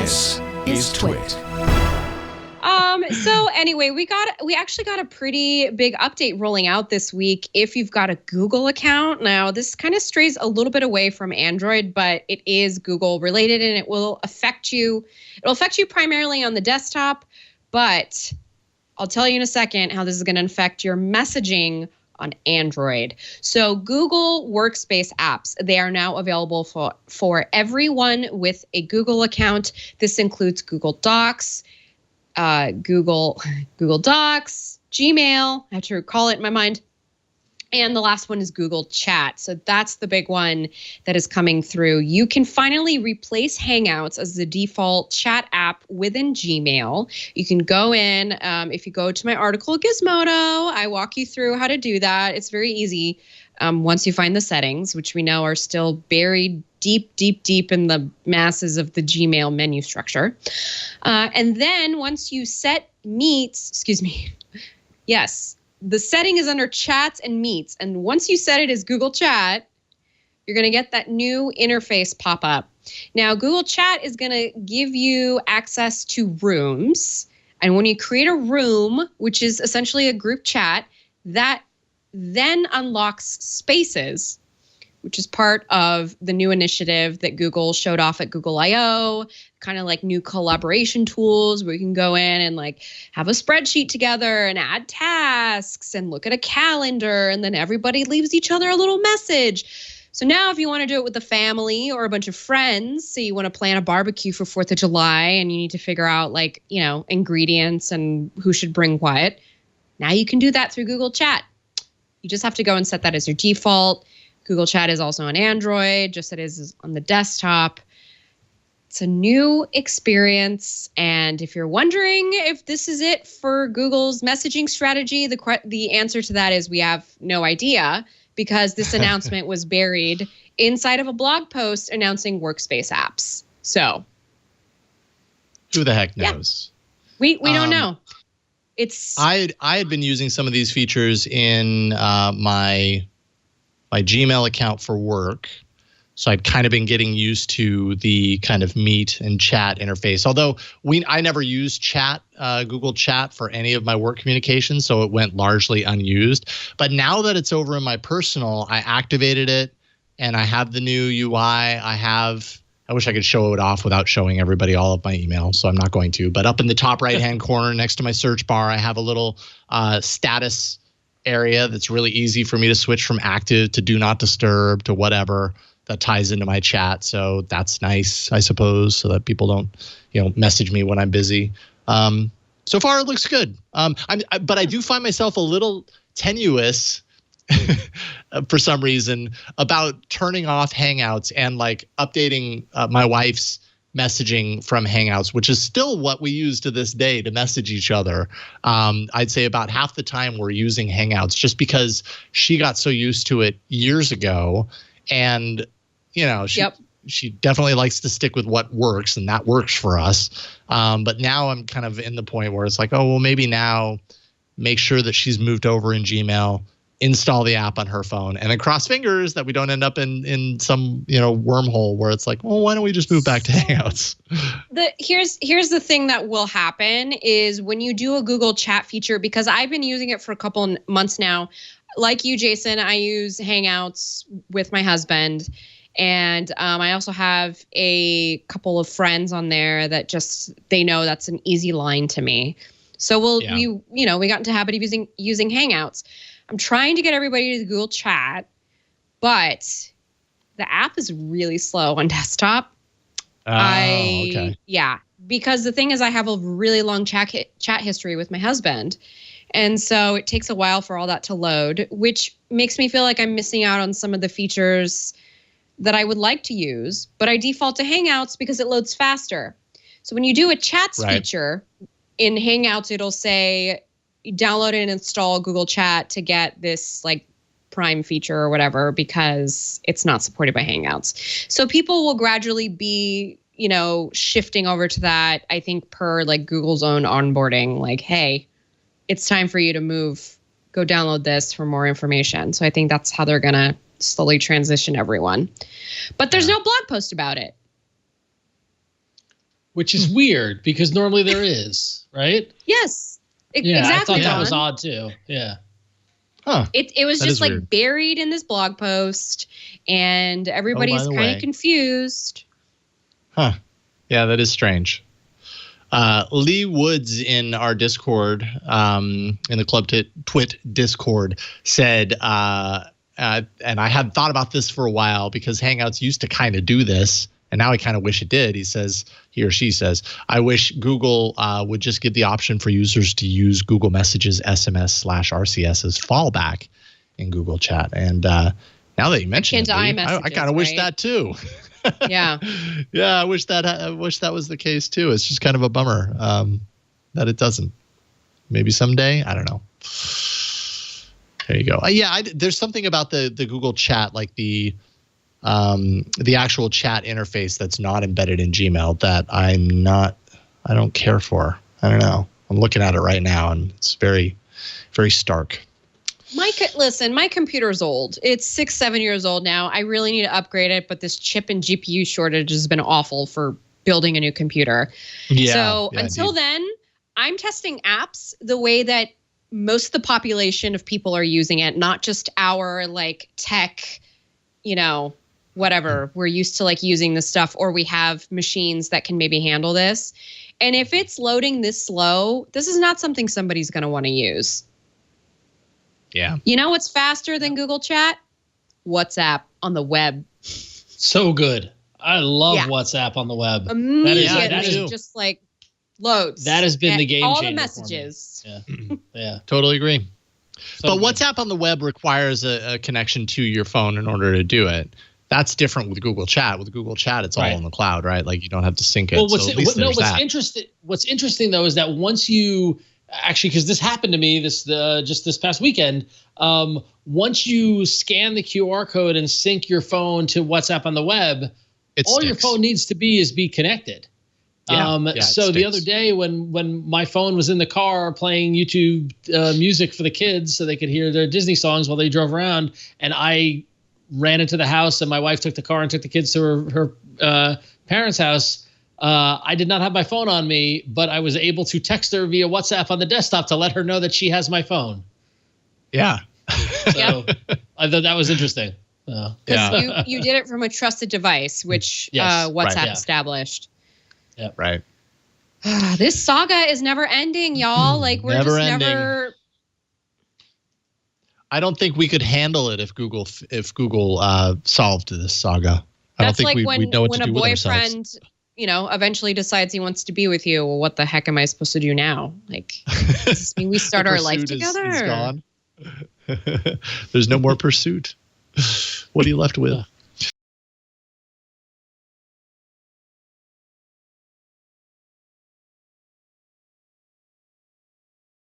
This is TWiT. So anyway, we actually got a pretty big update rolling out this week. If you've got a Google account, now this kind of strays a little bit away from Android, but it is Google related and it will affect you. It'll affect you primarily on the desktop, but I'll tell you in a second how this is going to affect your messaging on Android. So Google Workspace apps, they are now available for everyone with a Google account. This includes Google Docs, Google Docs, Gmail, I have to recall it in my mind. And the last one is Google Chat. So that's the big one that is coming through. You can finally replace Hangouts as the default chat app within Gmail. You can go in, if you go to my article Gizmodo, I walk you through how to do that. It's very easy once you find the settings, which we know are still buried deep in the masses of the Gmail menu structure. And then once you set Meets, yes, the setting is under Chats and Meets. And once you set it as Google Chat, you're going to get that new interface pop up. Now, Google Chat is going to give you access to rooms. And when you create a room, which is essentially a group chat, that then unlocks Spaces, which is part of the new initiative that Google showed off at Google I/O, kind of like new collaboration tools where you can go in and like have a spreadsheet together and add tasks and look at a calendar, and then everybody leaves each other a little message. So now if you want to do it with the family or a bunch of friends, so you want to plan a barbecue for 4th of July and you need to figure out like, you know, ingredients and who should bring what, now you can do that through Google Chat. You just have to go and set that as your default. Google Chat is also on Android, just as it is on the desktop. It's a new experience. And if you're wondering if this is it for Google's messaging strategy, the answer to that is we have no idea, because this announcement was buried inside of a blog post announcing Workspace apps. So who the heck knows? Yeah. We don't know. I had been using some of these features in my Gmail account for work. So I'd kind of been getting used to the kind of Meet and Chat interface. Although I never used Google Chat for any of my work communications, so it went largely unused. But now that it's over in my personal, I activated it and I have the new UI. I wish I could show it off without showing everybody all of my email, so I'm not going to. But up in the top right-hand corner next to my search bar, I have a little status area that's really easy for me to switch from active to do not disturb to whatever that ties into my chat. So that's nice, I suppose, so that people don't, message me when I'm busy. So far, it looks good. But I do find myself a little tenuous for some reason about turning off Hangouts and like updating my wife's messaging from Hangouts, which is still what we use to this day to message each other. I'd say about half the time we're using Hangouts just because she got so used to it years ago. And, she definitely likes to stick with what works, and that works for us. But now I'm kind of in the point where it's like, oh, well, maybe now make sure that she's moved over in Gmail, install the app on her phone, and then cross fingers that we don't end up in some wormhole where it's like, well, why don't we just move back to Hangouts? Here's the thing that will happen is when you do a Google Chat feature, because I've been using it for a couple months now. Like you, Jason, I use Hangouts with my husband, and I also have a couple of friends on there that they know that's an easy line to me. So we got into the habit of using Hangouts. I'm trying to get everybody to Google Chat, but the app is really slow on desktop. Okay. Yeah, because the thing is I have a really long chat history with my husband. And so it takes a while for all that to load, which makes me feel like I'm missing out on some of the features that I would like to use. But I default to Hangouts because it loads faster. So when you do a chats feature in Hangouts, it'll say download and install Google Chat to get this like Prime feature or whatever, because it's not supported by Hangouts. So people will gradually be, shifting over to that, I think, per like Google's own onboarding, like, hey, it's time for you to go download this for more information. So I think that's how they're going to slowly transition everyone. But there's no blog post about it. which is weird because normally there is, right? Yes. Yeah, exactly. I thought that was odd too. Yeah. Huh. It was That just is like weird. buried in this blog post, and everybody's the kind way. of confused. Huh. Yeah, that is strange. Lee Woods in our Discord, in the Club TWiT Discord, said, and I had thought about this for a while because Hangouts used to kind of do this, and now I kind of wish it did. He or she says, I wish Google would just give the option for users to use Google Messages SMS/RCS as fallback in Google Chat. And now that you mention it, Lee, I kind of wish that too. Yeah. Yeah, I wish that was the case too. It's just kind of a bummer that it doesn't. Maybe someday, I don't know. There you go. There's something about the Google Chat, like the actual chat interface that's not embedded in Gmail that I don't care for. I don't know. I'm looking at it right now, and it's very, very stark. Listen, my computer's old. It's 6-7 years old now. I really need to upgrade it, but this chip and GPU shortage has been awful for building a new computer. Yeah. So until then, I'm testing apps the way that most of the population of people are using it, not just our like tech, whatever. We're used to like using this stuff, or we have machines that can maybe handle this. And if it's loading this slow, this is not something somebody's going to want to use. Yeah. You know what's faster than Google Chat? WhatsApp on the web. So good. I love WhatsApp on the web. Immediately, that is just like loads. That has been the game changer. All the messages. Yeah. Totally agree. So but WhatsApp on the web requires a connection to your phone in order to do it. That's different with Google Chat. With Google Chat, it's all in the cloud, right? Like you don't have to sync it. Well, what's interesting though is that once you actually, because this happened to me just this past weekend, once you scan the QR code and sync your phone to WhatsApp on the web, your phone needs to be connected. So the other day when my phone was in the car playing YouTube music for the kids so they could hear their Disney songs while they drove around, and I ran into the house and my wife took the car and took the kids to her parents' house, I did not have my phone on me, but I was able to text her via WhatsApp on the desktop to let her know that she has my phone. Yeah. So I thought that was interesting. Because you did it from a trusted device, which WhatsApp established. Yeah. Right. This saga is never ending, y'all. Like we're never. I don't think we could handle it if Google solved this saga. I don't think we'd know what to do with ourselves. When a boyfriend, eventually decides he wants to be with you, well, what the heck am I supposed to do now? Like, does this mean we start our life together? Is gone. There's no more pursuit. What are you left with?